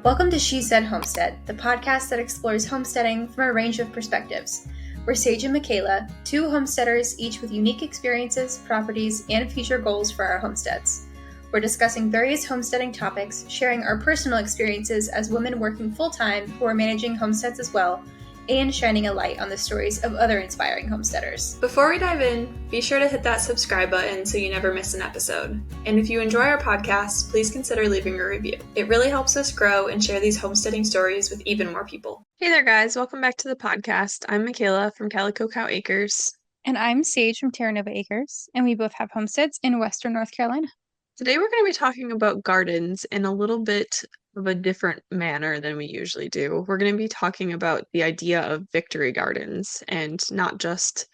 Welcome to She Said Homestead, the podcast that explores homesteading from a range of perspectives. We're Sage and Mickayla, two homesteaders, each with unique experiences, properties, and future goals for our homesteads. We're discussing various homesteading topics, sharing our personal experiences as women working full-time who are managing homesteads as well, and shining a light on the stories of other inspiring homesteaders. Before we dive in, be sure to hit that subscribe button so you never miss an episode. And if you enjoy our podcast, please consider leaving a review. It really helps us grow and share these homesteading stories with even more people. Hey there, guys. Welcome back to the podcast. I'm Mickayla from Calico Cow Acres. And I'm Sage from Terra Nova Acres, and we both have homesteads in Western North Carolina. Today we're going to be talking about gardens in a little bit of a different manner than we usually do. We're going to be talking about the idea of victory gardens and not just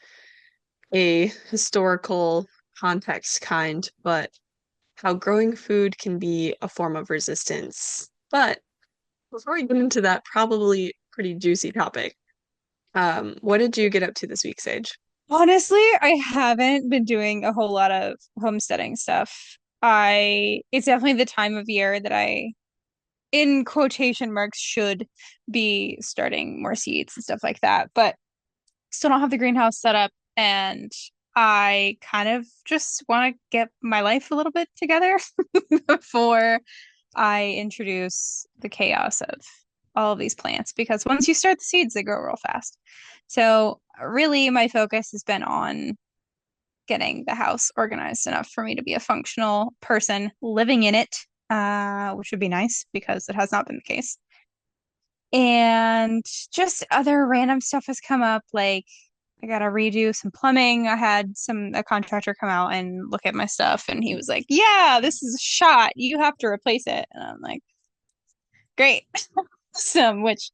a historical context kind, but how growing food can be a form of resistance. But before we get into that probably pretty juicy topic, what did you get up to this week, Sage? Honestly, I haven't been doing a whole lot of homesteading stuff. It's definitely the time of year that I, in quotation marks, should be starting more seeds and stuff like that, but still don't have the greenhouse set up, and I kind of just want to get my life a little bit together before I introduce the chaos of all of these plants, because once you start the seeds, they grow real fast. So really my focus has been on getting the house organized enough for me to be a functional person living in it, which would be nice because it has not been the case. And just other random stuff has come up, like I gotta redo some plumbing. I had a contractor come out and look at my stuff, and he was like, "Yeah, this is shot. You have to replace it." And I'm like, "Great." Which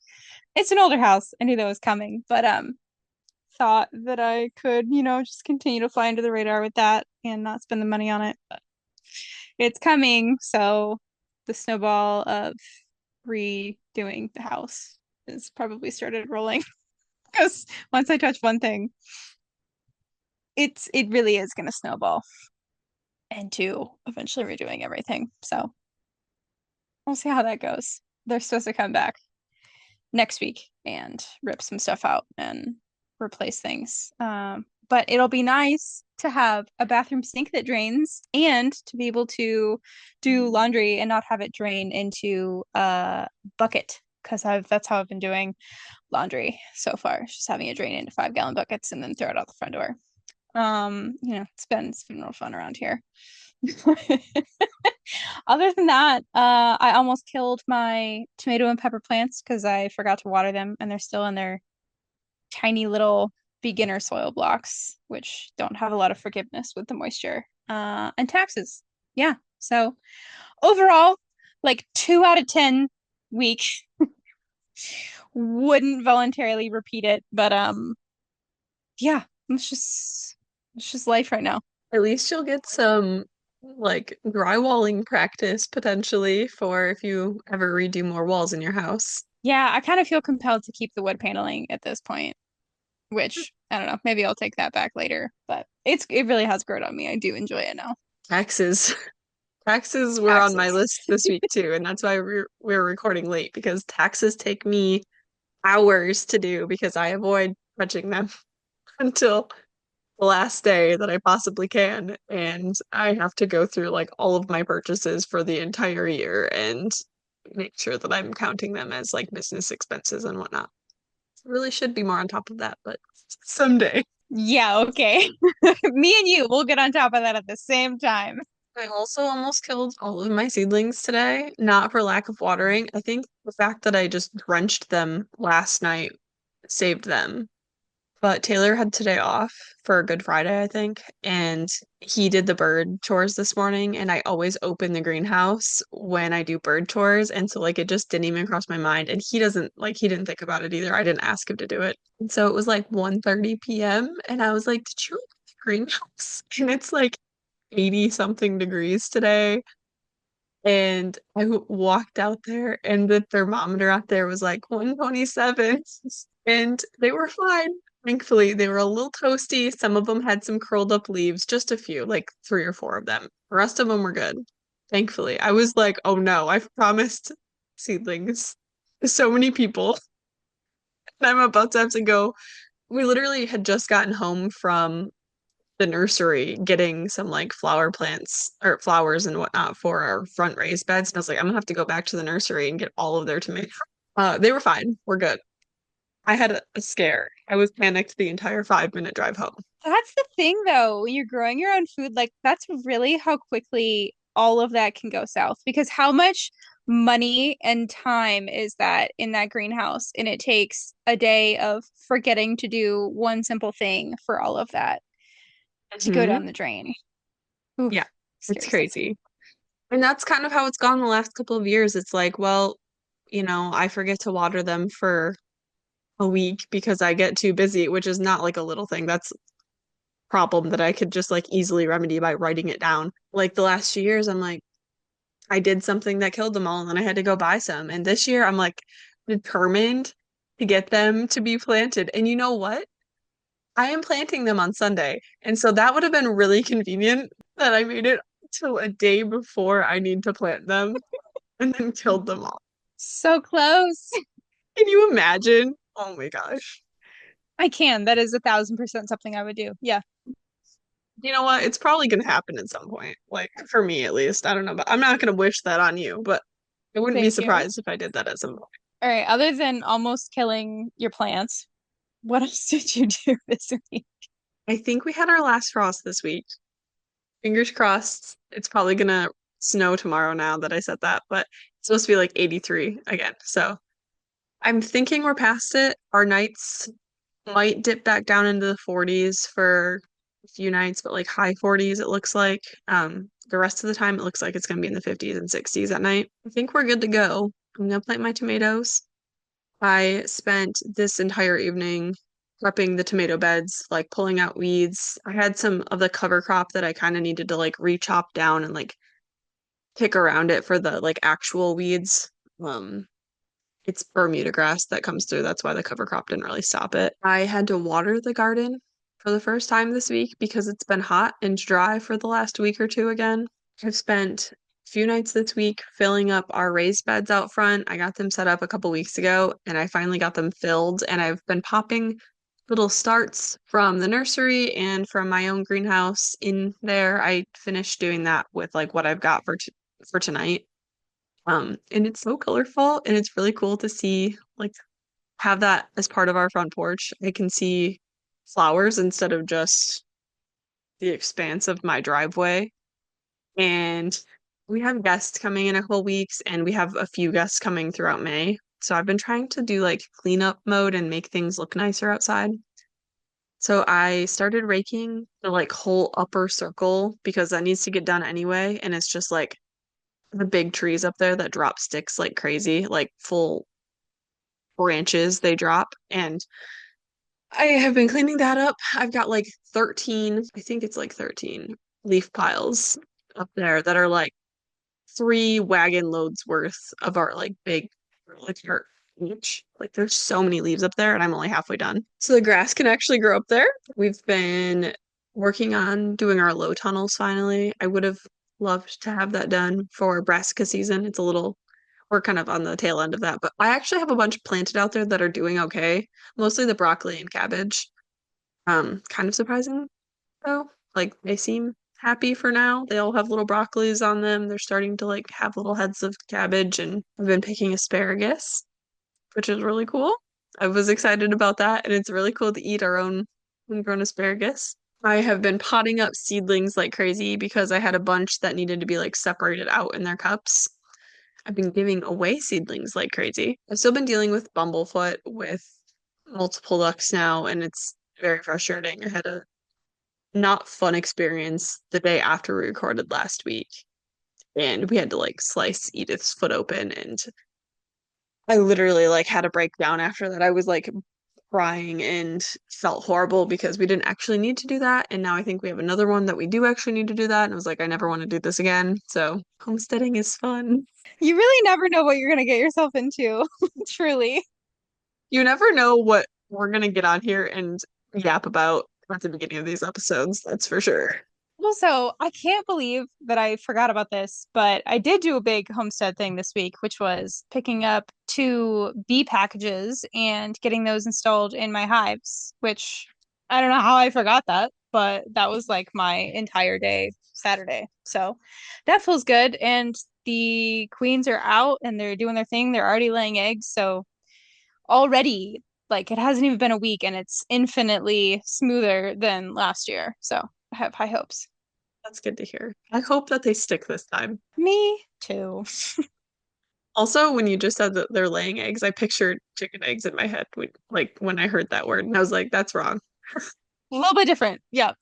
it's an older house. I knew that was coming, but thought that I could, just continue to fly under the radar with that and not spend the money on it. But it's coming, so the snowball of redoing the house has probably started rolling. Because once I touch one thing, it really is going to snowball into eventually redoing everything. So we'll see how that goes. They're supposed to come back next week and rip some stuff out and replace things. But it'll be nice to have a bathroom sink that drains and to be able to do laundry and not have it drain into a bucket, because that's how I've been doing laundry so far. Just having it drain into 5-gallon buckets and then throw it out the front door. It's been real fun around here. Other than that, I almost killed my tomato and pepper plants because I forgot to water them, and they're still in their tiny little beginner soil blocks, which don't have a lot of forgiveness with the moisture and taxes. Yeah. So overall, like 2 out of 10 week. Wouldn't voluntarily repeat it, but yeah, it's just life right now. At least you'll get some like drywalling practice potentially for if you ever redo more walls in your house. Yeah, I kind of feel compelled to keep the wood paneling at this point, which I don't know, maybe I'll take that back later, but it really has grown on me. I do enjoy it now. Taxes. Taxes were on my list this week too, and that's why we're recording late, because taxes take me hours to do because I avoid touching them until the last day that I possibly can, and I have to go through like all of my purchases for the entire year and make sure that I'm counting them as like business expenses and whatnot. Really should be more on top of that, but someday. Yeah, okay. Me and you, we'll get on top of that at the same time. I also almost killed all of my seedlings today, not for lack of watering. I think the fact that I just drenched them last night saved them. But Taylor had today off for Good Friday, I think, and he did the bird chores this morning, and I always open the greenhouse when I do bird chores, and so like it just didn't even cross my mind, and he didn't think about it either. I didn't ask him to do it. And so it was like 1:30 p.m. and I was like, "Did you look at the greenhouse?" And it's like 80 something degrees today. And I walked out there and the thermometer out there was like 127 and they were fine. Thankfully, they were a little toasty. Some of them had some curled up leaves, just a few, like 3 or 4 of them. The rest of them were good. Thankfully, I was like, oh no, I've promised seedlings. So many people. And I'm about to have to go. We literally had just gotten home from the nursery getting some like flower plants or flowers and whatnot for our front raised beds. And I was like, I'm gonna have to go back to the nursery and get all of their tomatoes. They were fine. We're good. I had a scare. I was panicked the entire 5-minute drive home. That's the thing though, when you're growing your own food, like that's really how quickly all of that can go south because how much money and time is that in that greenhouse? And it takes a day of forgetting to do one simple thing for all of that to go Hmm. down the drain. Oof, Yeah, it's scary stuff. crazy. And that's kind of how it's gone the last couple of years. It's like, well, I forget to water them for a week because I get too busy, which is not like a little thing. That's a problem that I could just like easily remedy by writing it down. Like the last few years, I'm like, I did something that killed them all and then I had to go buy some. And this year, I'm like determined to get them to be planted. And you know what? I am planting them on Sunday. And so that would have been really convenient that I made it till a day before I need to plant them and then killed them all. So close. Can you imagine? Oh my gosh. I can. That is 1,000% something I would do. Yeah. You know what? It's probably going to happen at some point. Like for me at least. I don't know, but I'm not going to wish that on you, but I wouldn't be Thank you. surprised if I did that at some point. All right. Other than almost killing your plants, what else did you do this week? I think we had our last frost this week. Fingers crossed. It's probably going to snow tomorrow now that I said that, but it's supposed to be like 83 again. So I'm thinking we're past it. Our nights might dip back down into the 40s for a few nights, but like high 40s it looks like. The rest of the time it looks like it's gonna be in the 50s and 60s at night. I think we're good to go. I'm gonna plant my tomatoes. I spent this entire evening prepping the tomato beds, like pulling out weeds. I had some of the cover crop that I kind of needed to like re-chop down and like pick around it for the like actual weeds. Um, it's Bermuda grass that comes through. That's why the cover crop didn't really stop it. I had to water the garden for the first time this week because it's been hot and dry for the last week or two again. I've spent a few nights this week filling up our raised beds out front. I got them set up a couple weeks ago and I finally got them filled and I've been popping little starts from the nursery and from my own greenhouse in there. I finished doing that with like what I've got for tonight. And it's so colorful and it's really cool to see like have that as part of our front porch. I can see flowers instead of just the expanse of my driveway. And we have guests coming in a couple weeks and we have a few guests coming throughout May. So I've been trying to do like cleanup mode and make things look nicer outside. So I started raking the like whole upper circle because that needs to get done anyway. And it's just like the big trees up there that drop sticks like crazy, like full branches they drop. And I have been cleaning that up. I've got like 13, I think it's like 13 leaf piles up there that are like 3 wagon loads worth of our like big like our each. Like there's so many leaves up there and I'm only halfway done. So the grass can actually grow up there. We've been working on doing our low tunnels finally. I would have loved to have that done for brassica season. It's a little we're kind of on the tail end of that, but I actually have a bunch planted out there that are doing okay. Mostly the broccoli and cabbage. Kind of surprising though. Like they seem happy for now. They all have little broccolis on them. They're starting to like have little heads of cabbage and I've been picking asparagus, which is really cool. I was excited about that and it's really cool to eat our own homegrown asparagus. I have been potting up seedlings like crazy because I had a bunch that needed to be like separated out in their cups. I've been giving away seedlings like crazy. I've still been dealing with bumblefoot with multiple ducks now, and it's very frustrating. I had a not fun experience the day after we recorded last week, and we had to like slice Edith's foot open, and I literally like had a breakdown after that. I was like crying and felt horrible because we didn't actually need to do that. And now I think we have another one that we do actually need to do that. And I was like, I never want to do this again. So homesteading is fun. You really never know what you're gonna get yourself into, truly. You never know what we're gonna get on here and yap about at the beginning of these episodes, that's for sure. Also, I can't believe that I forgot about this, but I did do a big homestead thing this week, which was picking up 2 bee packages and getting those installed in my hives, which I don't know how I forgot that, but that was like my entire day Saturday. So that feels good. And the queens are out and they're doing their thing. They're already laying eggs. So already, like, it hasn't even been a week and it's infinitely smoother than last year. So I have high hopes. That's good to hear. I hope that they stick this time. Me too. Also, when you just said that they're laying eggs, I pictured chicken eggs in my head when I heard that word, and I was like, that's wrong. A little bit different. Yeah.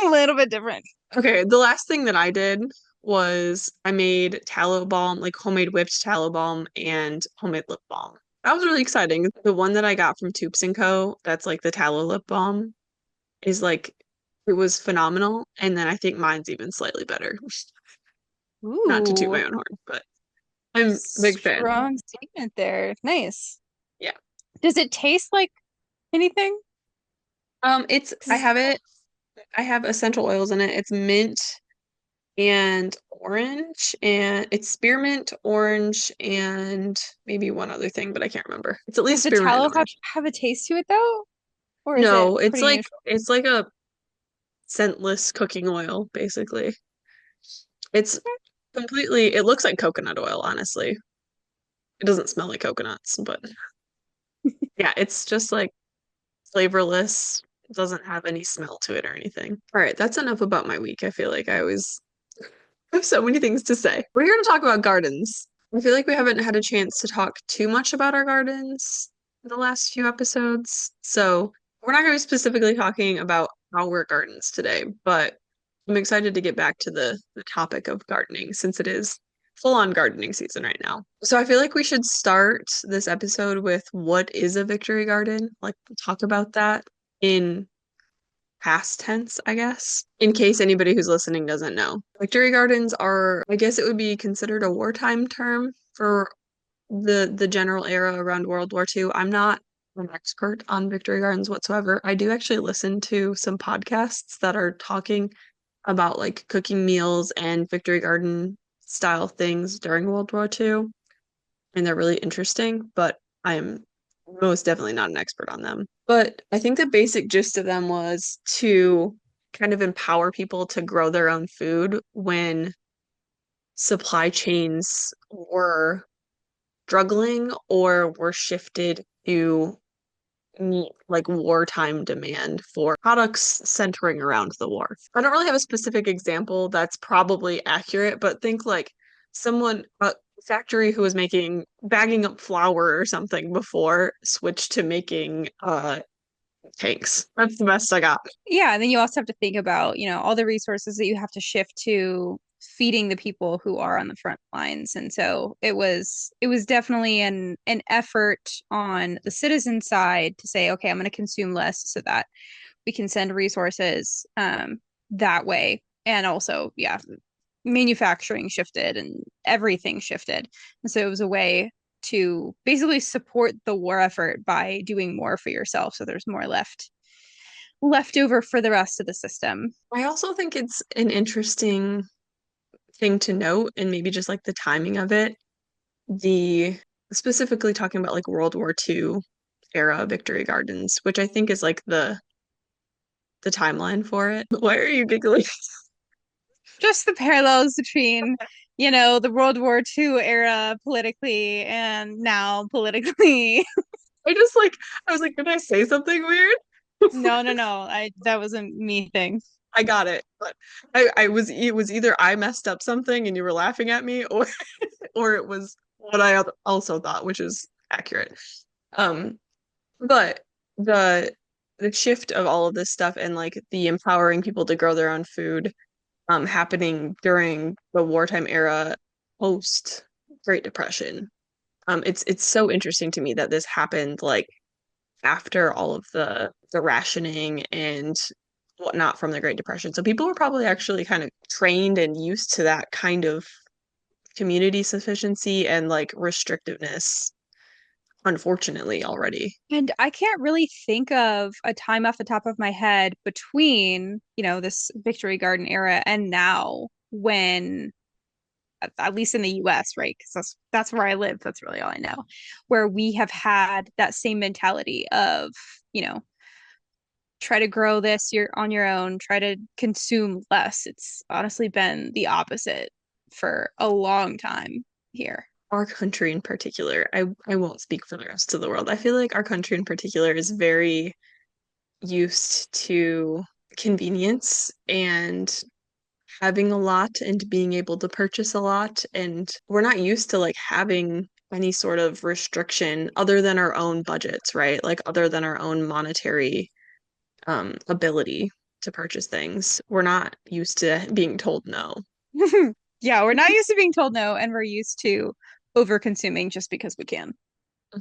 A little bit different. Okay, the last thing that I did was I made tallow balm, like homemade whipped tallow balm and homemade lip balm. That was really exciting. The one that I got from Toops& Co., that's like the tallow lip balm, is like it was phenomenal. And then I think mine's even slightly better. Not to toot Ooh, my own horn, but I'm a big fan. strong statement there. Nice. Yeah. Does it taste like anything? It's 'Cause I have essential oils in it. It's mint and orange, and it's spearmint, orange, and maybe one other thing, but I can't remember. It's at does least the spearmint and tallow orange. have a taste to it though? Or is it No, pretty neutral? it's like a scentless cooking oil, basically. It's completely, it looks like coconut oil, honestly. It doesn't smell like coconuts, but yeah, it's just like flavorless. It doesn't have any smell to it or anything. All right, that's enough about my week. I feel like I always have so many things to say. We're here to talk about gardens. I feel like we haven't had a chance to talk too much about our gardens in the last few episodes. So we're not going to be specifically talking about our gardens today, but I'm excited to get back to the topic of gardening since it is full-on gardening season right now. So I feel like we should start this episode with what is a victory garden? Like talk about that in past tense, I guess, in case anybody who's listening doesn't know. Victory gardens are, I guess it would be considered a wartime term for the general era around World War II. I'm not an expert on victory gardens whatsoever. I do actually listen to some podcasts that are talking about like cooking meals and victory garden style things during World War II, and they're really interesting, but I am most definitely not an expert on them. But I think the basic gist of them was to kind of empower people to grow their own food when supply chains were struggling or were shifted to meet like wartime demand for products centering around the war. I don't really have a specific example that's probably accurate, but think like a factory who was making bagging up flour or something before switched to making tanks. That's the best I got. Yeah, and then you also have to think about, all the resources that you have to shift to feeding the people who are on the front lines. And so it was definitely an effort on the citizen side to say, okay, I'm going to consume less so that we can send resources that way. And also, yeah, manufacturing shifted and everything shifted. And so it was a way to basically support the war effort by doing more for yourself so there's more left over for the rest of the system. I also think it's an interesting thing to note, and maybe just like the timing of it. The specifically talking about like World War II era victory gardens, which I think is like the timeline for it. Why are you giggling? Just the parallels between, the World War II era politically and now politically. I just like I was like, did I say something weird? No, no, no. That wasn't me thing. I got it, but I was it was either I messed up something and you were laughing at me, or or it was what I also thought, which is accurate. Um, but the the shift of all of this stuff and like the empowering people to grow their own food happening during the wartime era post Great Depression. It's so interesting to me that this happened like after all of the rationing and whatnot from the Great Depression. So people were probably actually kind of trained and used to that kind of community sufficiency and like restrictiveness unfortunately, already. And I can't really think of a time off the top of my head between, this Victory Garden era and now when, at least in the US, right? Because that's where I live. That's really all I know, where we have had that same mentality of, you know, try to grow this you're on your own, try to consume less. It's honestly been the opposite for a long time here. Our country in particular, I won't speak for the rest of the world. I feel like our country in particular is very used to convenience and having a lot and being able to purchase a lot. And we're not used to like having any sort of restriction other than our own budgets, right? Like other than our own monetary ability to purchase things. We're not used to being told no. Yeah, we're not used to being told no, and we're used to over consuming just because we can.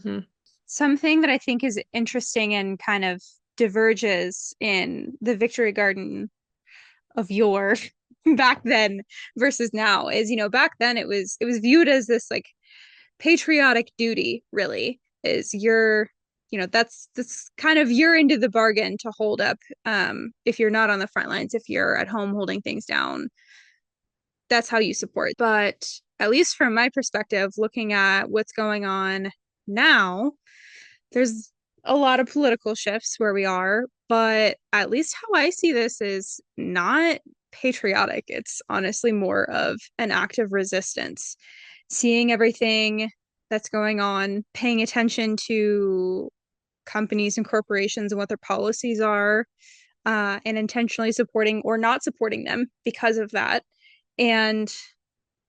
Hmm. Something that I think is interesting and kind of diverges in the Victory Garden of yore back then versus now is, back then it was viewed as this like patriotic duty, really, is that's kind of your end of the bargain to hold up, if you're not on the front lines, if you're at home holding things down, that's how you support. But at least from my perspective, looking at what's going on now, there's a lot of political shifts where we are, but at least how I see this is not patriotic. It's honestly more of an act of resistance. Seeing everything that's going on, paying attention to companies and corporations and what their policies are, and intentionally supporting or not supporting them because of that. And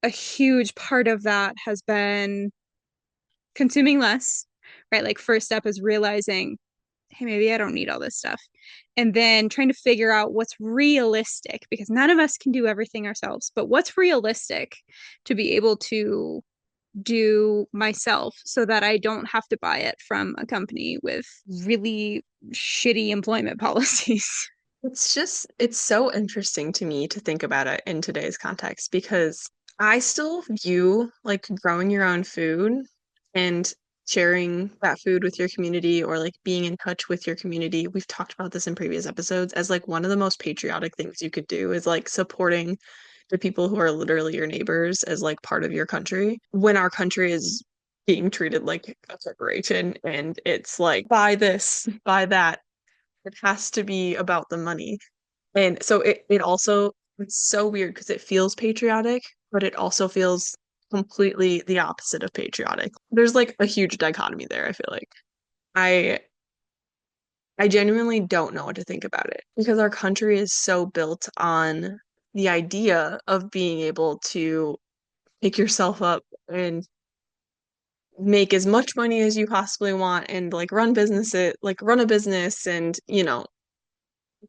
a huge part of that has been consuming less, right? Like, first step is realizing, hey, maybe I don't need all this stuff. And then trying to figure out what's realistic, because none of us can do everything ourselves, but what's realistic to be able to do myself so that I don't have to buy it from a company with really shitty employment policies. It's so interesting to me to think about it in today's context because I still view like growing your own food and sharing that food with your community or like being in touch with your community. We've talked about this in previous episodes as like one of the most patriotic things you could do is like supporting the people who are literally your neighbors as like part of your country when our country is being treated like a corporation and it's like buy this, buy that. It has to be about the money. And so it also it's so weird because it feels patriotic, but it also feels completely the opposite of patriotic. There's like a huge dichotomy there, I feel like. I I genuinely don't know what to think about it because our country is so built on the idea of being able to pick yourself up and make as much money as you possibly want and like run a business and,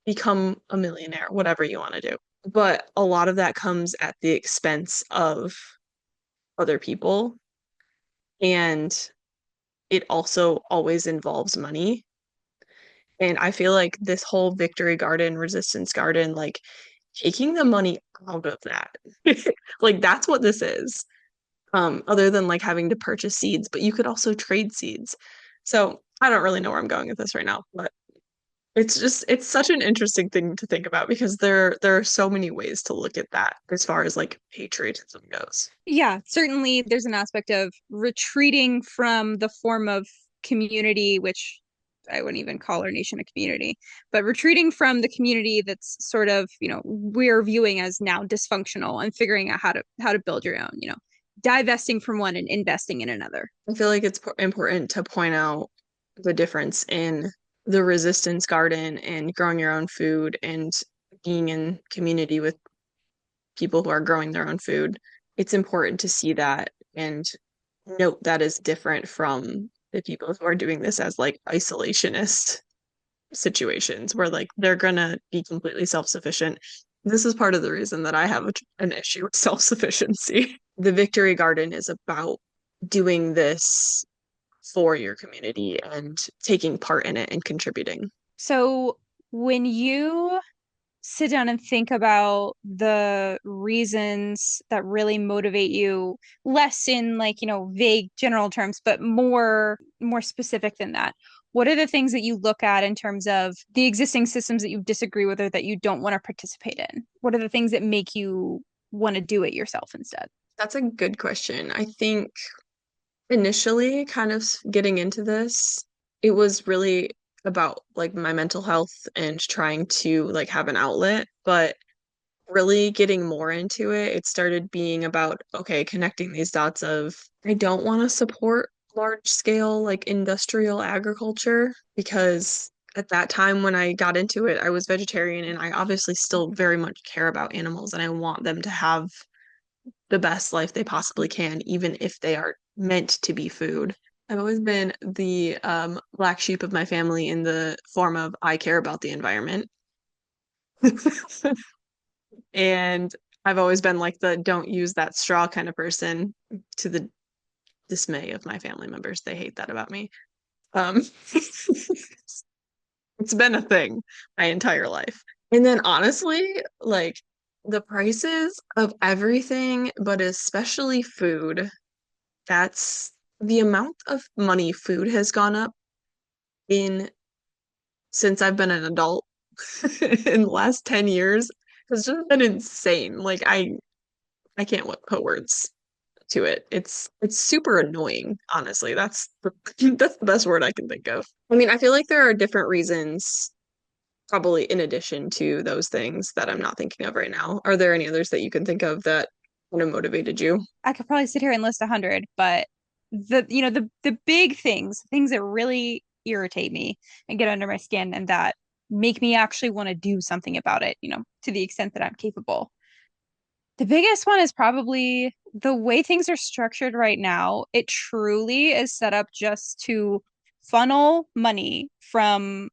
become a millionaire, whatever you want to do. But a lot of that comes at the expense of other people. And it also always involves money. And I feel like this whole Victory Garden, Resistance Garden, like taking the money out of that. Like that's what this is. Other than like having to purchase seeds, but you could also trade seeds. So I don't really know where I'm going with this right now, but it's such an interesting thing to think about because there are so many ways to look at that as far as like patriotism goes. Yeah, certainly there's an aspect of retreating from the form of community, which I wouldn't even call our nation a community, but retreating from the community that's sort of, we're viewing as now dysfunctional and figuring out how to build your own, divesting from one and investing in another. I feel like it's important to point out the difference in the resistance garden and growing your own food and being in community with people who are growing their own food. It's important to see that and note that is different from the people who are doing this as like isolationist situations where like they're gonna be completely self-sufficient. This is part of the reason that I have an issue with self-sufficiency. The Victory Garden is about doing this for your community and taking part in it and contributing. So when you sit down and think about the reasons that really motivate you, less in like, vague general terms, but more specific than that. What are the things that you look at in terms of the existing systems that you disagree with or that you don't want to participate in? What are the things that make you want to do it yourself instead? That's a good question. I think initially, kind of getting into this, it was really about like my mental health and trying to like have an outlet, but really getting more into it, it started being about, okay, connecting these dots of I don't want to support large scale like industrial agriculture because at that time when I got into it, I was vegetarian and I obviously still very much care about animals and I want them to have the best life they possibly can, even if they are meant to be food. I've always been the black sheep of my family in the form of I care about the environment. And I've always been like the don't use that straw kind of person to the dismay of my family members. They hate that about me. Um, it's been a thing my entire life. And then honestly, like the prices of everything, but especially food, that's the amount of money food has gone up in since I've been an adult in the last 10 years has just been insane. Like I can't put words to it. It's super annoying, honestly. That's the best word I can think of. I mean, I feel like there are different reasons, probably in addition to those things that I'm not thinking of right now. Are there any others that you can think of that kind of motivated you? I could probably sit here and list 100, but the big things that really irritate me and get under my skin and that make me actually want to do something about it, to the extent that I'm capable. The biggest one is probably the way things are structured right now. It truly is set up just to funnel money from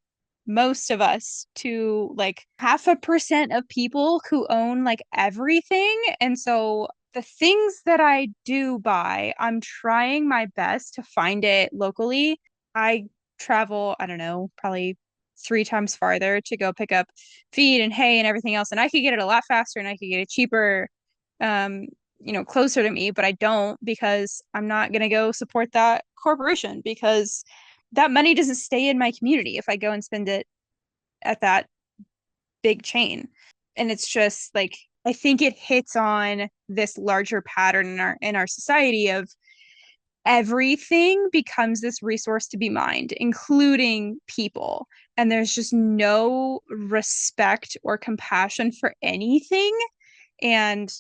most of us to like 0.5% of people who own like everything. And so the things that I do buy, I'm trying my best to find it locally. I travel, I don't know, probably 3 times farther to go pick up feed and hay and everything else. And I could get it a lot faster and I could get it cheaper, um, closer to me, but I don't because I'm not going to go support that corporation because that money doesn't stay in my community if I go and spend it at that big chain. And it's just like, I think it hits on this larger pattern in our society of everything becomes this resource to be mined, including people. And there's just no respect or compassion for anything. And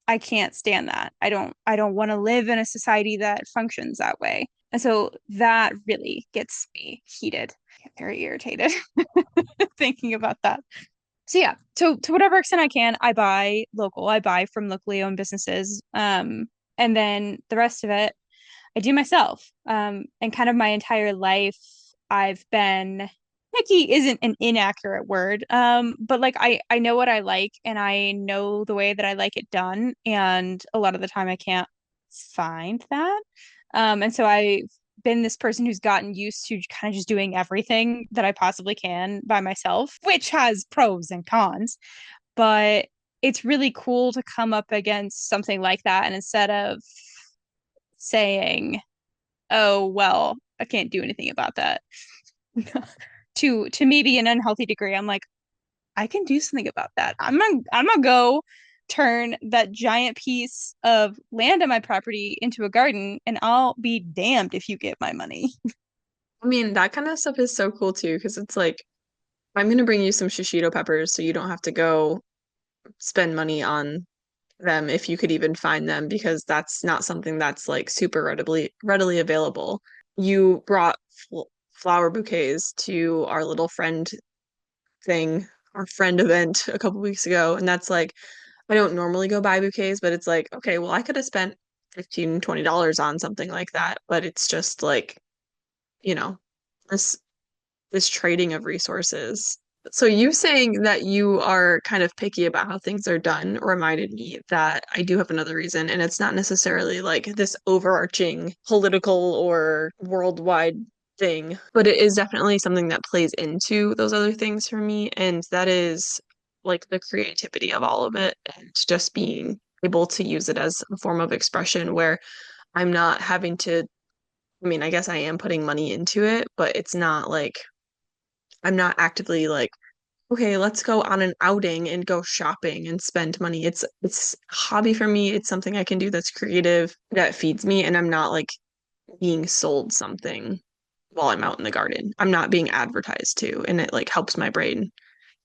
I can't stand that. I don't want to live in a society that functions that way. And so that really gets me heated. I get very irritated thinking about that. So yeah, to whatever extent I can, I buy local. I buy from locally owned businesses. And then the rest of it I do myself. And kind of my entire life, I've been picky isn't an inaccurate word. But like I know what I like and I know the way that I like it done. And a lot of the time I can't find that. And so I've been this person who's gotten used to kind of just doing everything that I possibly can by myself, which has pros and cons. But it's really cool to come up against something like that. And instead of saying, oh, well, I can't do anything about that. To maybe an unhealthy degree, I'm like, I can do something about that. I'm gonna go turn that giant piece of land on my property into a garden, and I'll be damned if you get my money. I mean, that kind of stuff is so cool too, because it's like I'm gonna bring you some shishito peppers so you don't have to go spend money on them if you could even find them because that's not something that's like super readily available. You brought flower bouquets to our little friend thing, our friend event a couple weeks ago, and that's like I don't normally go buy bouquets, but it's like, okay, well, I could have spent 15, $20 on something like that, but it's just like, you know, this this trading of resources. So you saying that you are kind of picky about how things are done reminded me that I do have another reason, and it's not necessarily like this overarching political or worldwide thing, but it is definitely something that plays into those other things for me, and that is like the creativity of all of it and just being able to use it as a form of expression where I'm not having to, I mean, I guess I am putting money into it, but it's not like I'm not actively like, okay, let's go on an outing and go shopping and spend money. It's a hobby for me. It's something I can do that's creative, that feeds me, and I'm not like being sold something while I'm out in the garden. I'm not being advertised to, and it like helps my brain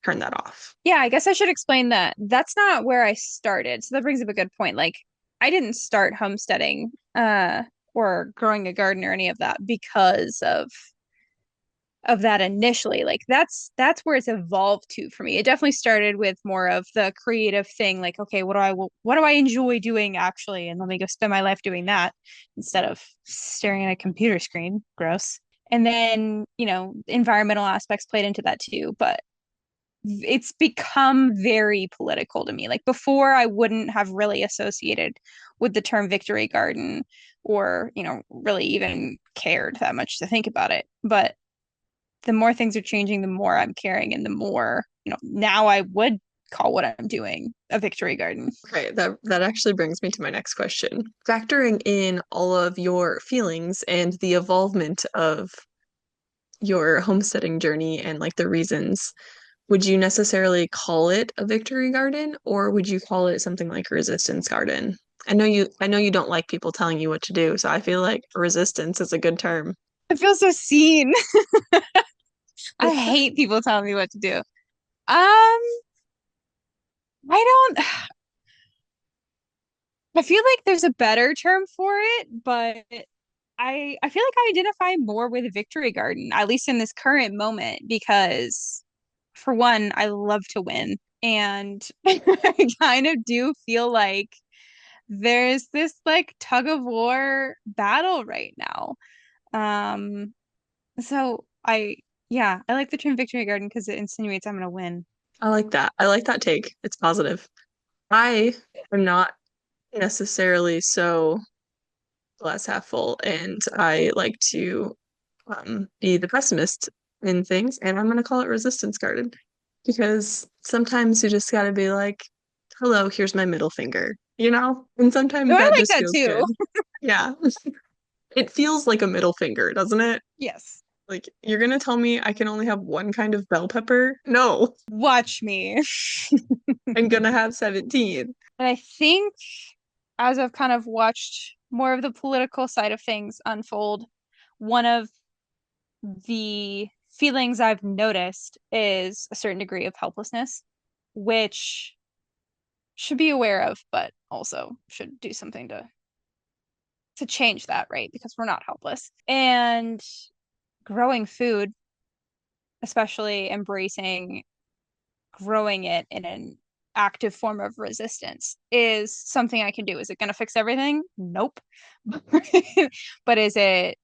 turn that off. Yeah, I guess I should explain that. That's not where I started. So that brings up a good point. Like, I didn't start homesteading or growing a garden or any of that because of that initially. Like that's where it's evolved to for me. It definitely started with more of the creative thing, like, okay, what do I enjoy doing actually? And let me go spend my life doing that instead of staring at a computer screen. Gross. And then, environmental aspects played into that too, but it's become very political to me. Like before, I wouldn't have really associated with the term victory garden or, really even cared that much to think about it. But the more things are changing, the more I'm caring and the more, now I would call what I'm doing a victory garden. Okay, that actually brings me to my next question. Factoring in all of your feelings and the evolvement of your homesteading journey and like the reasons, would you necessarily call it a victory garden or would you call it something like a resistance garden? I know you don't like people telling you what to do, so I feel like resistance is a good term. I feel so seen. I hate people telling me what to do. I don't I feel like there's a better term for it, but I feel like I identify more with Victory Garden, at least in this current moment, because for one, I love to win. And I kind of do feel like there's this like tug of war battle right now. Um, so yeah, I like the term Victory Garden because it insinuates I'm gonna win. I like that. I like that take. It's positive. I am not necessarily so glass half full, and I like to be the pessimist in things, and I'm gonna call it resistance garden because sometimes you just gotta be like, hello, here's my middle finger, you know? And Oh, sometimes I that like just that feels too. good. Yeah. It feels like a middle finger, doesn't it? Yes. Like, you're gonna tell me I can only have one kind of bell pepper? No, Watch me. I'm gonna have 17. And I think as I've kind of watched more of the political side of things unfold, one of the feelings I've noticed is a certain degree of helplessness, which should be aware of, but also should do something to change that, right? Because we're not helpless. And growing food, especially embracing growing it in an active form of resistance is something I can do. Is it going to fix everything? Nope. But is it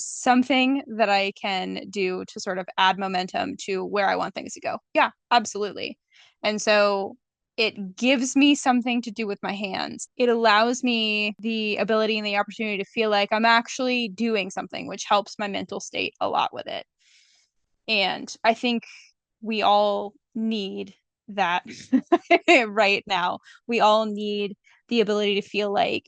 something that I can do to sort of add momentum to where I want things to go? Yeah, absolutely. And so it gives me something to do with my hands. It allows me the ability and the opportunity to feel like I'm actually doing something, which helps my mental state a lot with it. And I think we all need that right now. We all need the ability to feel like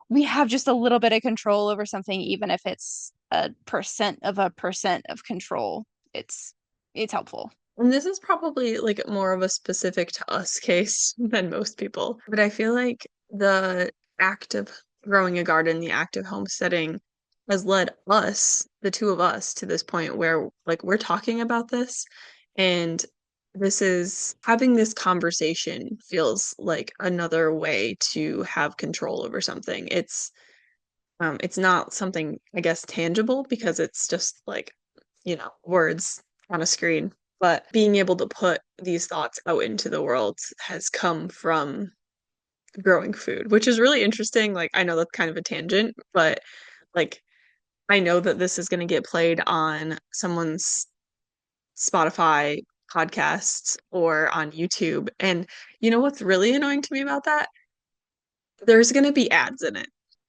we have just a little bit of control over something, even if it's a percent of control. It's helpful. And this is probably like more of a specific to us case than most people. But I feel like the act of growing a garden, the act of homesteading has led us, the two of us, to this point where like we're talking about this and this is having this conversation feels like another way to have control over something. It's not something, I guess, tangible because it's just like, words on a screen. But being able to put these thoughts out into the world has come from growing food, which is really interesting. Like, I know that's kind of a tangent, but like, I know that this is going to get played on someone's Spotify podcasts or on YouTube. And you know what's really annoying to me about that? There's going to be ads in it.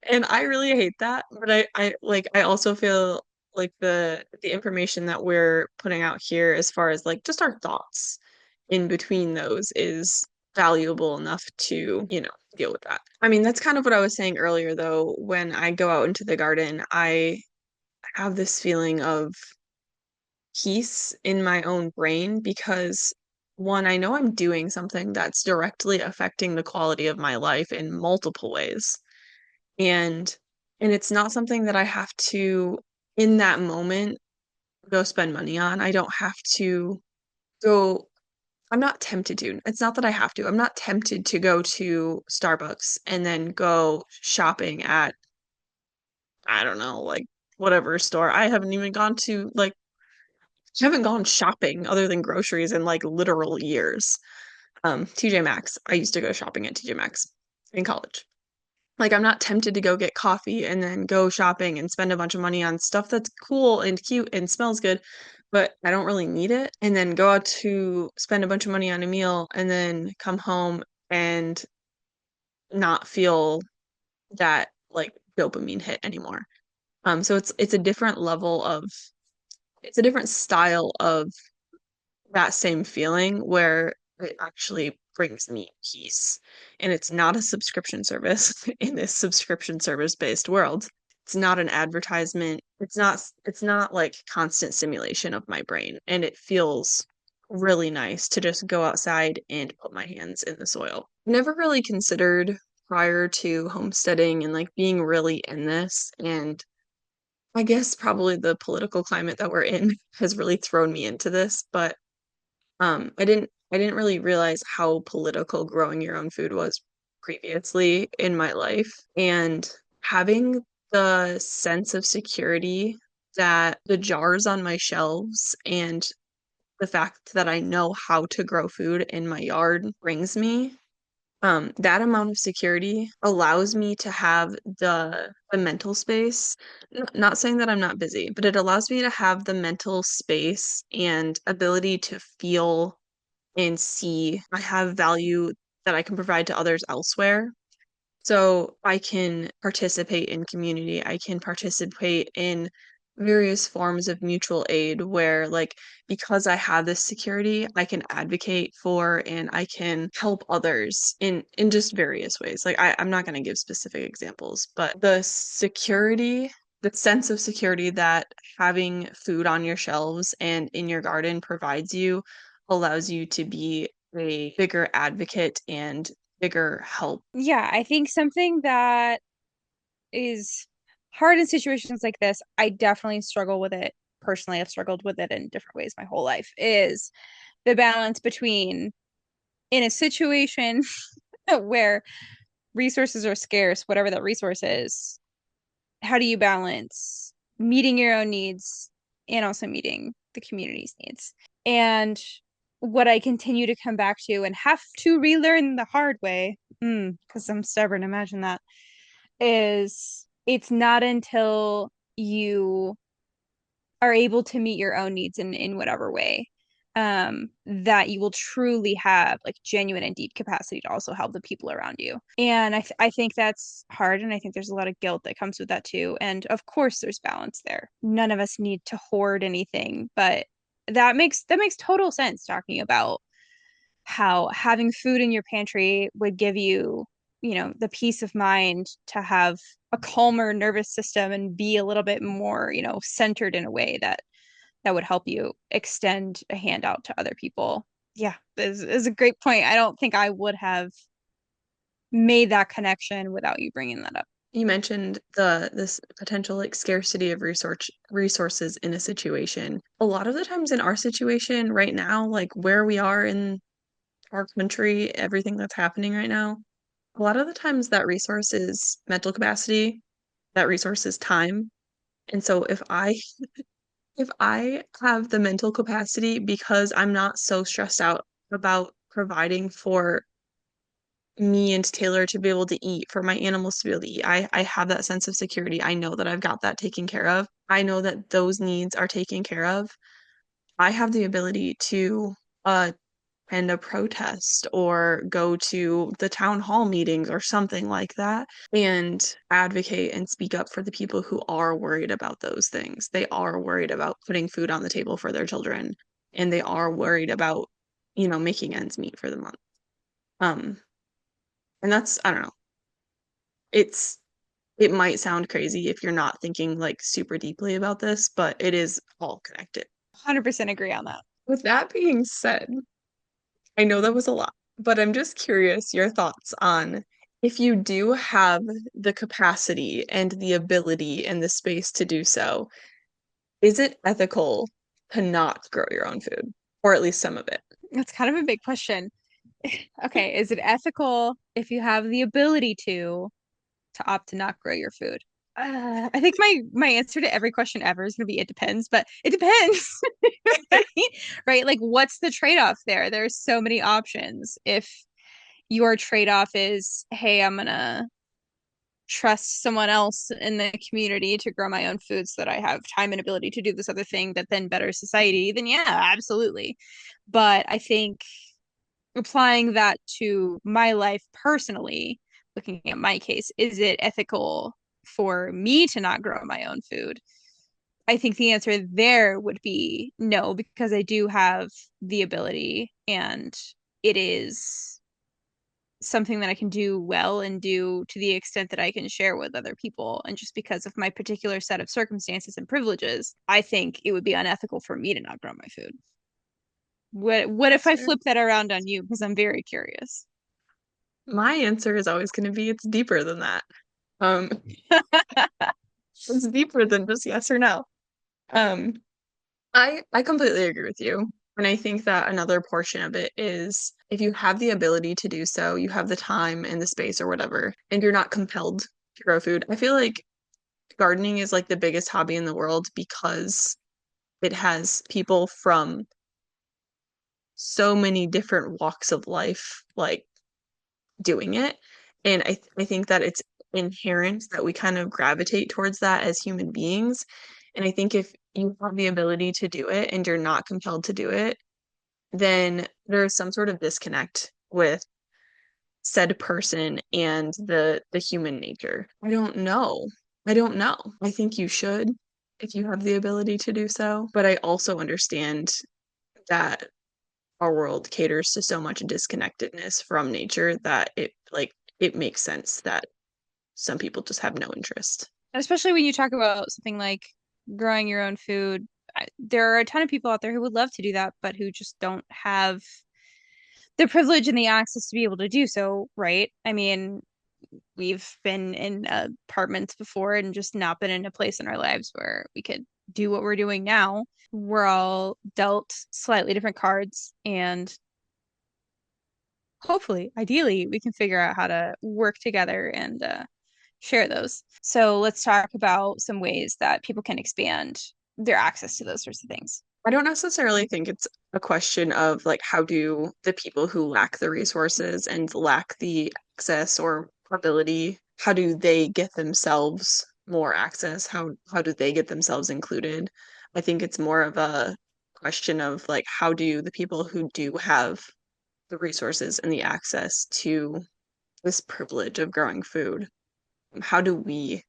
And I really hate that, but I also feel like the information that we're putting out here as far as like just our thoughts in between those is valuable enough to, deal with that. I mean, that's kind of what I was saying earlier, though. When I go out into the garden, I have this feeling of peace in my own brain because one, I know I'm doing something that's directly affecting the quality of my life in multiple ways. And and it's not something that I have to in that moment go spend money on. I don't have to go I'm not tempted to. It's not that I have to. I'm not tempted to go to Starbucks and then go shopping at, I don't know, like whatever store. I haven't even gone to like I haven't gone shopping other than groceries in like literal years. TJ Maxx. I used to go shopping at TJ Maxx in college. Like I'm not tempted to go get coffee and then go shopping and spend a bunch of money on stuff that's cool and cute and smells good, but I don't really need it. And then go out to spend a bunch of money on a meal and then come home and not feel that like dopamine hit anymore. So it's a different level of it's a different style of that same feeling where it actually brings me peace. And it's not a subscription service in this subscription service based world. It's not an advertisement. It's not like constant stimulation of my brain. And it feels really nice to just go outside and put my hands in the soil. Never really considered prior to homesteading and like being really in this. And I guess probably the political climate that we're in has really thrown me into this, but I didn't really realize how political growing your own food was previously in my life. And having the sense of security that the jars on my shelves and the fact that I know how to grow food in my yard brings me, that amount of security allows me to have the mental space. Not saying that I'm not busy, but it allows me to have the mental space and ability to feel and see I have value that I can provide to others elsewhere. So I can participate in community. I can participate in various forms of mutual aid where, like, because I have this security, I can advocate for and I can help others in just various ways. Like, I'm not going to give specific examples, but the sense of security that having food on your shelves and in your garden provides you allows you to be a bigger advocate and bigger help. Yeah, I think something that is hard in situations like this, I definitely struggle with it personally. I've struggled with it in different ways my whole life, is the balance between in a situation where resources are scarce, whatever that resource is, how do you balance meeting your own needs and also meeting the community's needs? And what I continue to come back to and have to relearn the hard way, because I'm stubborn, imagine that, is it's not until you are able to meet your own needs in whatever way that you will truly have like genuine and deep capacity to also help the people around you. And I think that's hard, and I think there's a lot of guilt that comes with that too. And of course there's balance there. None of us need to hoard anything, but that makes total sense, talking about how having food in your pantry would give you, the peace of mind to have a calmer nervous system and be a little bit more, centered in a way that would help you extend a hand out to other people. Yeah, is a great point. I don't think I would have made that connection without you bringing that up. You mentioned this potential like scarcity of resources in a situation. A lot of the times in our situation right now, like where we are in our country, everything that's happening right now, a lot of the times that resource is mental capacity, that resource is time. And so if I have the mental capacity because I'm not so stressed out about providing for me and Taylor to be able to eat, for my animals to be able to eat. I have that sense of security. I know that I've got that taken care of. I know that those needs are taken care of. I have the ability to attend a protest or go to the town hall meetings or something like that and advocate and speak up for the people who are worried about those things. They are worried about putting food on the table for their children, and they are worried about making ends meet for the month. Um, and that's, I don't know. It might sound crazy if you're not thinking like super deeply about this, but it is all connected. 100% agree on that. With that being said, I know that was a lot, but I'm just curious your thoughts on if you do have the capacity and the ability and the space to do so, is it ethical to not grow your own food, or at least some of it? That's kind of a big question. Okay, is it ethical if you have the ability to opt to not grow your food? I think my answer to every question ever is going to be it depends, but it depends. Right? Right? Like what's the trade-off there? There's so many options. If your trade-off is, hey, I'm gonna trust someone else in the community to grow my own food so that I have time and ability to do this other thing that then betters society, then yeah, absolutely. But I think applying that to my life personally, looking at my case, is it ethical for me to not grow my own food? I think the answer there would be no, because I do have the ability and it is something that I can do well and do to the extent that I can share with other people. And just because of my particular set of circumstances and privileges, I think it would be unethical for me to not grow my food. What if That's I fair. flip that around on you? Because I'm very curious. My answer is always going to be it's deeper than that. Um, it's deeper than just yes or no. Um, I completely agree with you. And I think that another portion of it is if you have the ability to do so, you have the time and the space or whatever, and you're not compelled to grow food. I feel like gardening is like the biggest hobby in the world because it has people from so many different walks of life like doing it. And I think that it's inherent that we kind of gravitate towards that as human beings. And I think if you have the ability to do it and you're not compelled to do it, then there's some sort of disconnect with said person and the human nature. I don't know. I don't know. I think you should if you have the ability to do so, but I also understand that our world caters to so much disconnectedness from nature that it makes sense that some people just have no interest. And especially when you talk about something like growing your own food, there are a ton of people out there who would love to do that, but who just don't have the privilege and the access to be able to do so, right? I mean, we've been in apartments before and just not been in a place in our lives where we could do what we're doing now. We're all dealt slightly different cards, and hopefully, ideally, we can figure out how to work together and share those. So let's talk about some ways that people can expand their access to those sorts of things. I don't necessarily think it's a question of like how do the people who lack the resources and lack the access or ability, how do they get themselves more access? How do they get themselves included? I think it's more of a question of like how do the people who do have the resources and the access to this privilege of growing food, how do we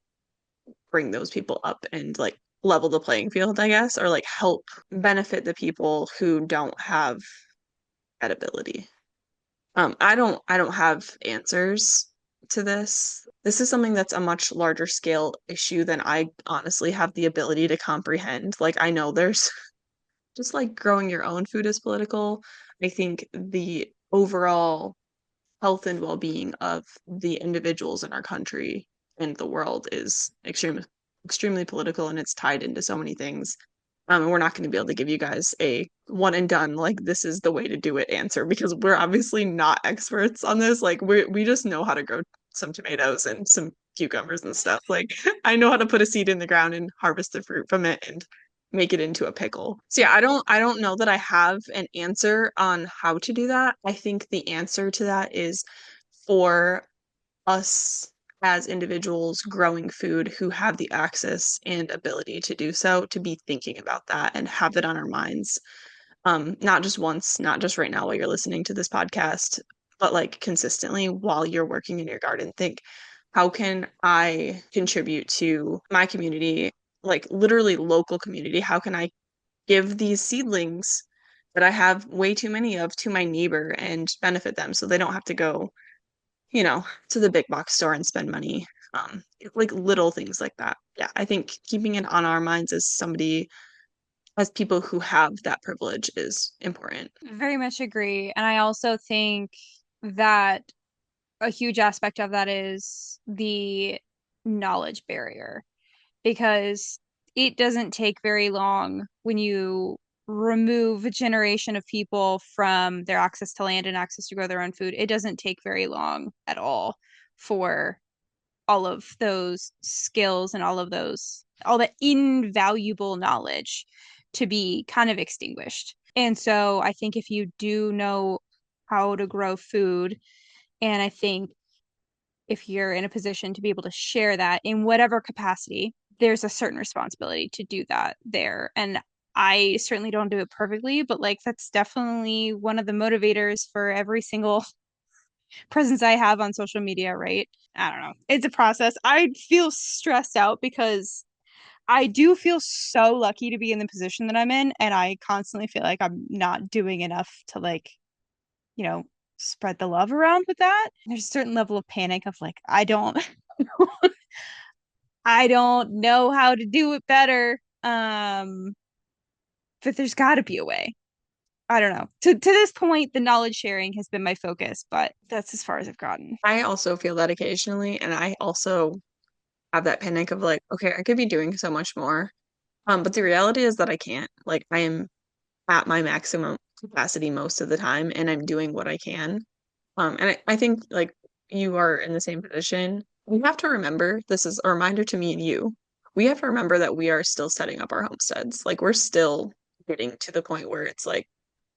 bring those people up and like level the playing field, I guess, or like help benefit the people who don't have that ability. I don't have answers to this. This is something that's a much larger scale issue than I honestly have the ability to comprehend. Like I know there's just like growing your own food is political. I think the overall health and well-being of the individuals in our country and the world is extremely political and it's tied into so many things. And we're not going to be able to give you guys a one and done, like this is the way to do it answer because we're obviously not experts on this. Like we just know how to grow some tomatoes and some cucumbers and stuff. Like I know how to put a seed in the ground and harvest the fruit from it and make it into a pickle. So yeah, I don't know that I have an answer on how to do that. I think the answer to that is for us as individuals growing food who have the access and ability to do so to be thinking about that and have it on our minds. Not just once, not just right now while you're listening to this podcast, but like consistently while you're working in your garden. Think, how can I contribute to my community, like literally local community? How can I give these seedlings that I have way too many of to my neighbor and benefit them so they don't have to go, to the big box store and spend money. Like little things like that. Yeah, I think keeping it on our minds as people who have that privilege is important. Very much agree. And I also think that a huge aspect of that is the knowledge barrier, because it doesn't take very long when you remove a generation of people from their access to land and access to grow their own food. It doesn't take very long at all for all of those skills and all that invaluable knowledge to be kind of extinguished. And so I think if you do know how to grow food, and I think if you're in a position to be able to share that in whatever capacity, there's a certain responsibility to do that there. And I certainly don't do it perfectly, but like that's definitely one of the motivators for every single presence I have on social media, right? I don't know. It's a process. I feel stressed out because I do feel so lucky to be in the position that I'm in, and I constantly feel like I'm not doing enough to like, you know, spread the love around with that. There's a certain level of panic of like, I don't I don't know how to do it better. But there's gotta be a way. I don't know. To this point, the knowledge sharing has been my focus, but that's as far as I've gotten. I also feel that occasionally, and I also have that panic of like, okay, I could be doing so much more. But the reality is that I can't. Like, I am at my maximum capacity most of the time, and I'm doing what I can. And I think like you are in the same position. We have to remember, this is a reminder to me and you. We have to remember that we are still setting up our homesteads. Like, we're still getting to the point where it's like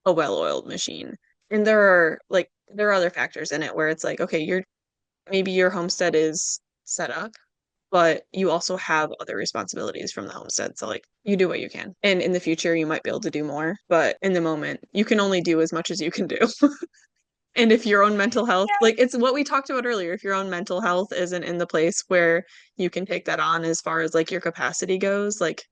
a well-oiled machine. And there are other factors in it where it's like, okay, maybe your homestead is set up, but you also have other responsibilities from the homestead. So like you do what you can. And in the future you might be able to do more, but in the moment you can only do as much as you can do. And if your own mental health, like it's what we talked about earlier, if your own mental health isn't in the place where you can take that on as far as like your capacity goes, like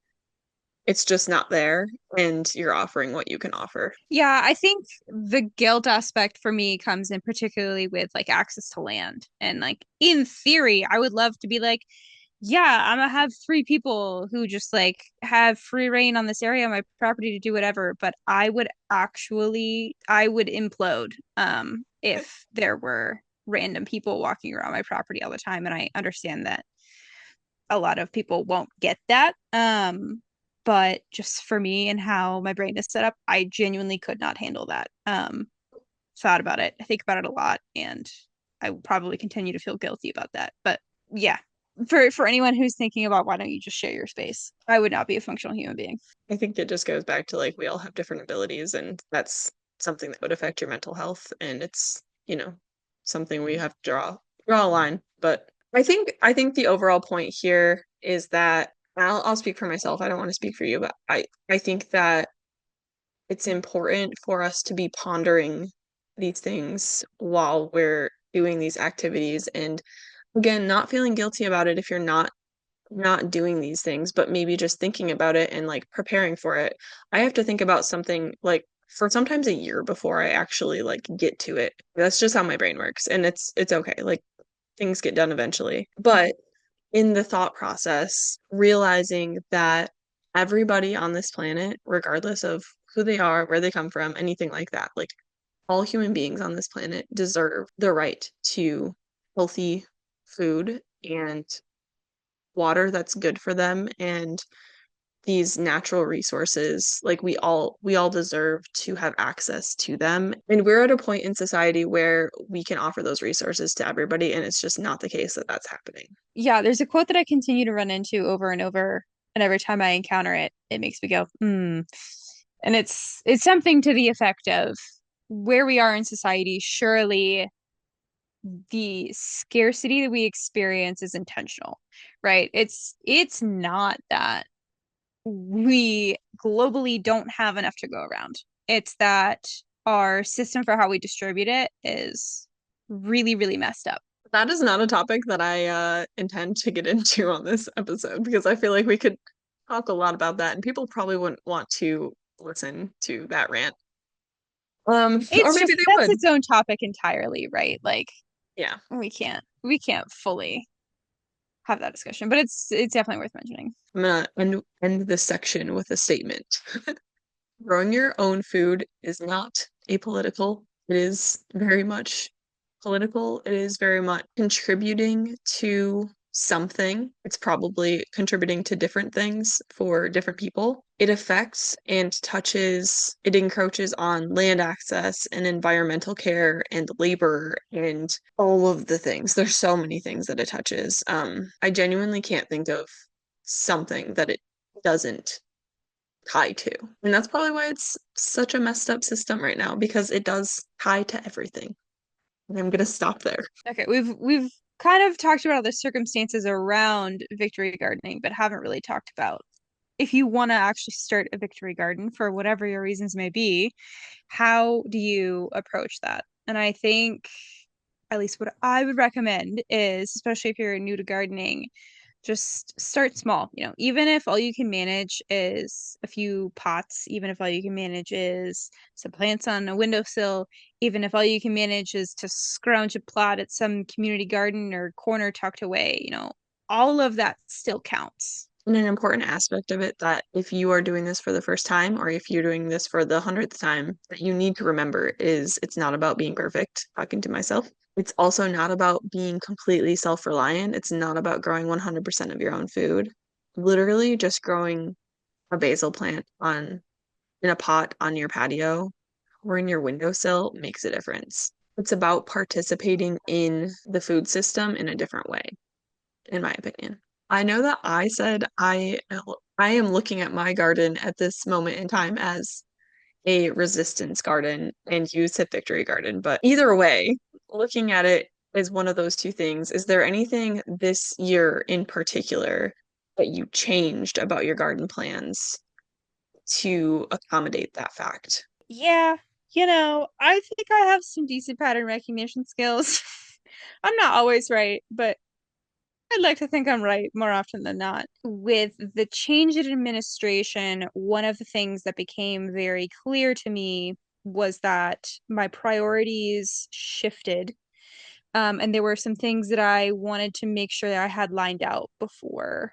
it's just not there and you're offering what you can offer. Yeah, I think the guilt aspect for me comes in particularly with like access to land. And like in theory, I would love to be like, yeah, I'm gonna have three people who just like have free reign on this area of my property to do whatever, but I would implode if there were random people walking around my property all the time. And I understand that a lot of people won't get that. But just for me and how my brain is set up, I genuinely could not handle that. Thought about it. I think about it a lot, and I will probably continue to feel guilty about that. But yeah, for anyone who's thinking about why don't you just share your space, I would not be a functional human being. I think it just goes back to like we all have different abilities and that's something that would affect your mental health and it's, something we have to draw a line. But I think the overall point here is that I'll speak for myself. I don't want to speak for you, but I think that it's important for us to be pondering these things while we're doing these activities and again, not feeling guilty about it if you're not doing these things, but maybe just thinking about it and like preparing for it. I have to think about something like for sometimes a year before I actually like get to it. That's just how my brain works and it's okay. Like things get done eventually. But in the thought process, realizing that everybody on this planet, regardless of who they are, where they come from, anything like that, like all human beings on this planet deserve the right to healthy food and water that's good for them and these natural resources like we all deserve to have access to them and we're at a point in society where we can offer those resources to everybody and it's just not the case that that's happening. Yeah, there's a quote that I continue to run into over and over, and every time I encounter it, it makes me go, hmm. And it's something to the effect of where we are in society, surely the scarcity that we experience is intentional, right? It's not that we globally don't have enough to go around. It's that our system for how we distribute it is really, really messed up. That is not a topic that I intend to get into on this episode because I feel like we could talk a lot about that and people probably wouldn't want to listen to that rant. Or maybe they that's would. its own topic entirely, right? Like Yeah. we can't fully have that discussion, but it's definitely worth mentioning. I'm gonna end this section with a statement. Growing your own food is not apolitical. It is very much political. It is very much contributing to something. It's probably contributing to different things for different people. It affects and touches, it encroaches on land access and environmental care and labor and all of the things. There's so many things that it touches. I genuinely can't think of something that it doesn't tie to. And that's probably why it's such a messed up system right now, because it does tie to everything. And I'm gonna stop there. Okay, we've kind of talked about the circumstances around victory gardening, but haven't really talked about if you want to actually start a victory garden for whatever your reasons may be, how do you approach that? And I think at least what I would recommend is, especially if you're new to gardening, just start small. Even if all you can manage is a few pots, even if all you can manage is some plants on a windowsill, even if all you can manage is to scrounge a plot at some community garden or corner tucked away, all of that still counts. And an important aspect of it that if you are doing this for the first time or if you're doing this for the 100th time, that you need to remember is it's not about being perfect, talking to myself. It's also not about being completely self-reliant. It's not about growing 100% of your own food. Literally just growing a basil plant on in a pot on your patio or in your windowsill makes a difference. It's about participating in the food system in a different way, in my opinion. I know that I said I am looking at my garden at this moment in time as a resistance garden and you said victory garden, but either way, looking at it as one of those two things, is there anything this year in particular that you changed about your garden plans to accommodate that fact? Yeah, I think I have some decent pattern recognition skills. I'm not always right, but I'd like to think I'm right more often than not. With the change in administration, one of the things that became very clear to me was that my priorities shifted. And there were some things that I wanted to make sure that I had lined out before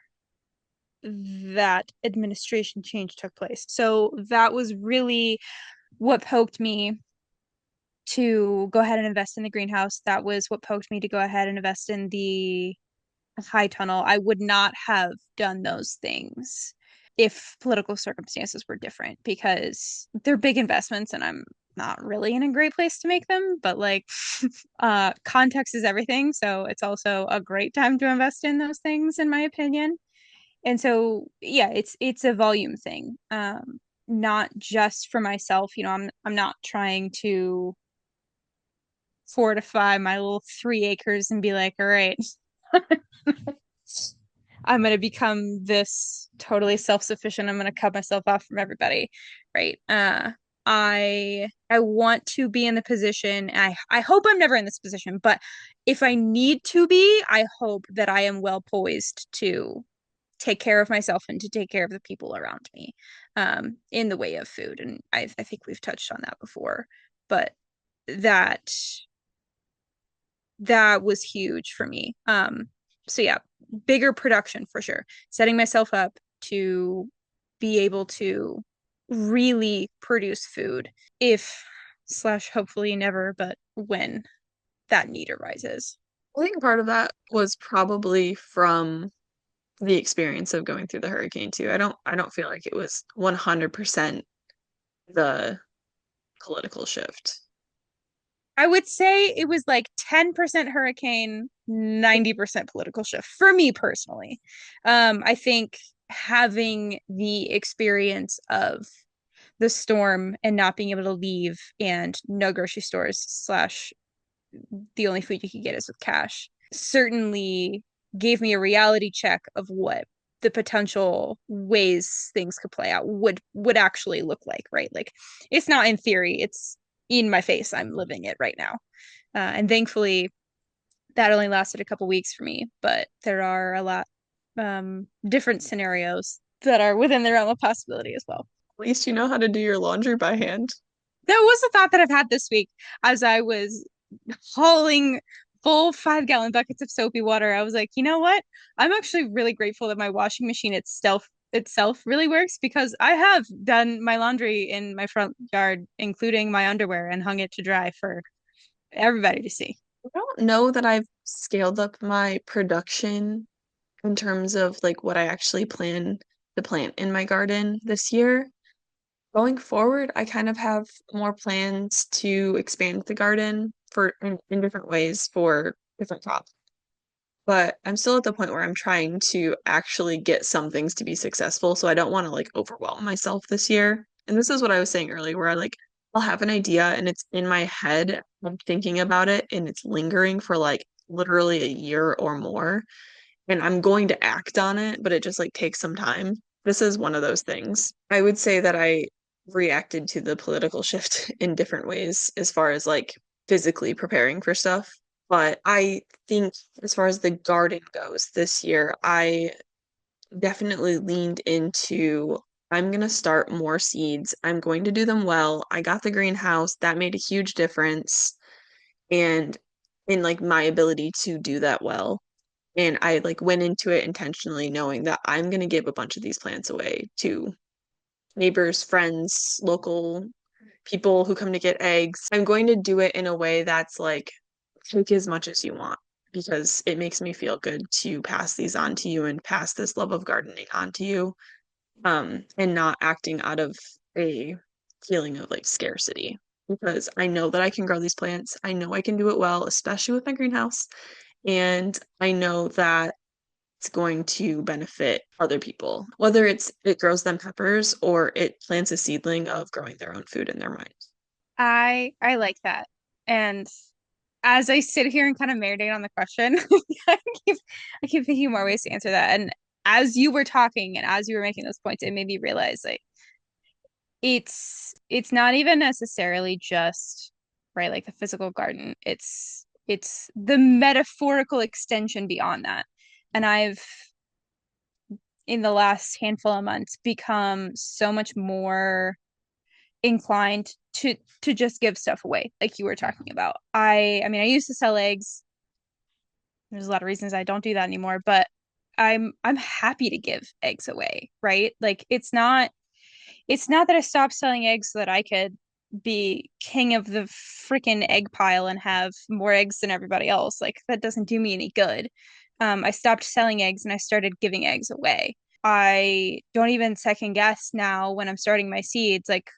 that administration change took place. So that was really what poked me to go ahead and invest in the greenhouse. That was what poked me to go ahead and invest in the high tunnel. I would not have done those things if political circumstances were different because they're big investments and I'm not really in a great place to make them, but like context is everything, so it's also a great time to invest in those things in my opinion. And so yeah, it's a volume thing. Not just for myself, I'm not trying to fortify my little 3 acres and be like, all right, I'm going to become this totally self-sufficient. I'm going to cut myself off from everybody, right? I want to be in the position. I hope I'm never in this position, but if I need to be, I hope that I am well poised to take care of myself and to take care of the people around me, in the way of food. And I think we've touched on that before, but that that was huge for me. So yeah, bigger production for sure. Setting myself up to be able to really produce food if slash hopefully never, but when that need arises. I think part of that was probably from the experience of going through the hurricane too. I don't feel like it was 100% the political shift. I would say it was like 10% hurricane, 90% political shift for me personally. I think having the experience of the storm and not being able to leave and no grocery stores slash the only food you could get is with cash certainly gave me a reality check of what the potential ways things could play out would actually look like, right? Like it's not in theory, it's in my face. I'm living it right now. And thankfully that only lasted a couple weeks for me, but there are a lot different scenarios that are within the realm of possibility as well. At least you know how to do your laundry by hand. That was a thought that I've had this week as I was hauling full 5-gallon buckets of soapy water. I was like, you know what? I'm actually really grateful that my washing machine itself really works, because I have done my laundry in my front yard, including my underwear, and hung it to dry for everybody to see. I don't know that I've scaled up my production in terms of like what I actually plan to plant in my garden this year. Going forward, I kind of have more plans to expand the garden in different ways for different crops. But I'm still at the point where I'm trying to actually get some things to be successful, so I don't want to like overwhelm myself this year. And this is what I was saying earlier, where I'll have an idea and it's in my head, I'm thinking about it and it's lingering for like literally a year or more, and I'm going to act on it, but it just like takes some time. This is one of those things. I would say that I reacted to the political shift in different ways as far as like physically preparing for stuff. But I think as far as the garden goes this year, I definitely leaned into I'm going to start more seeds. I'm going to do them well. I got the greenhouse. That made a huge difference and in like my ability to do that well. And I like went into it intentionally knowing that I'm going to give a bunch of these plants away to neighbors, friends, local people who come to get eggs. I'm going to do it in a way that's like take as much as you want because it makes me feel good to pass these on to you and pass this love of gardening on to you. And not acting out of a feeling of like scarcity because I know that I can grow these plants. I know I can do it well, especially with my greenhouse. And I know that it's going to benefit other people, whether it grows them peppers or it plants a seedling of growing their own food in their mind. I like that. And as I sit here and kind of marinate on the question, I keep I keep thinking more ways to answer that. And as you were talking and as you were making those points, it made me realize like it's not even necessarily just right like the physical garden. It's the metaphorical extension beyond that. And I've in the last handful of months become so much more inclined to just give stuff away like you were talking about. I mean I used to sell eggs. There's a lot of reasons I don't do that anymore, but I'm happy to give eggs away, right? Like it's not that I stopped selling eggs so that I could be king of the freaking egg pile and have more eggs than everybody else. Like that doesn't do me any good. I stopped selling eggs and I started giving eggs away. I don't even second guess now when I'm starting my seeds, like,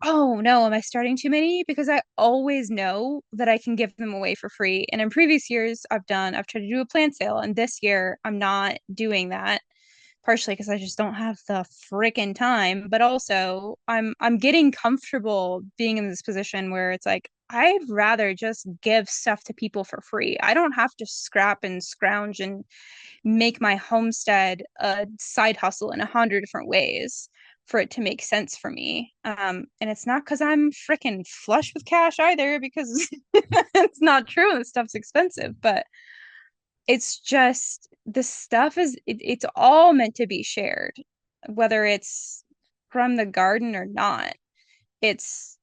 oh no, am I starting too many? Because I always know that I can give them away for free. And in previous years, I've tried to do a plant sale, and this year I'm not doing that. Partially because I just don't have the freaking time, but also I'm getting comfortable being in this position where it's like I'd rather just give stuff to people for free. I don't have to scrap and scrounge and make my homestead a side hustle in 100 different ways for it to make sense for me. And it's not because I'm freaking flush with cash either, because it's not true. This stuff's expensive, but it's just the stuff it's all meant to be shared, whether it's from the garden or not. It's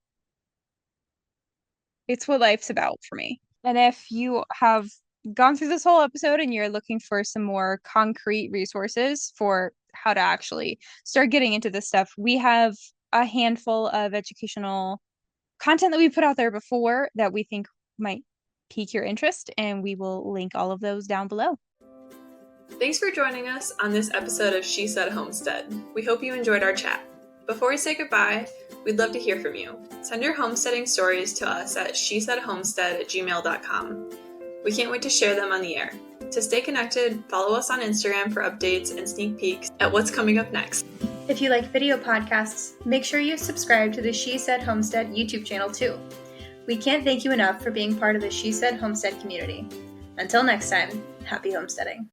it's what life's about for me. And if you have gone through this whole episode and you're looking for some more concrete resources for how to actually start getting into this stuff, we have a handful of educational content that we put out there before that we think might pique your interest, and we will link all of those down below. Thanks for joining us on this episode of She Said Homestead. We hope you enjoyed our chat. Before we say goodbye, we'd love to hear from you. Send your homesteading stories to us at shesaidhomestead@gmail.com. We can't wait to share them on the air. To stay connected, follow us on Instagram for updates and sneak peeks at what's coming up next. If you like video podcasts, make sure you subscribe to the She Said Homestead YouTube channel too. We can't thank you enough for being part of the She Said Homestead community. Until next time, happy homesteading.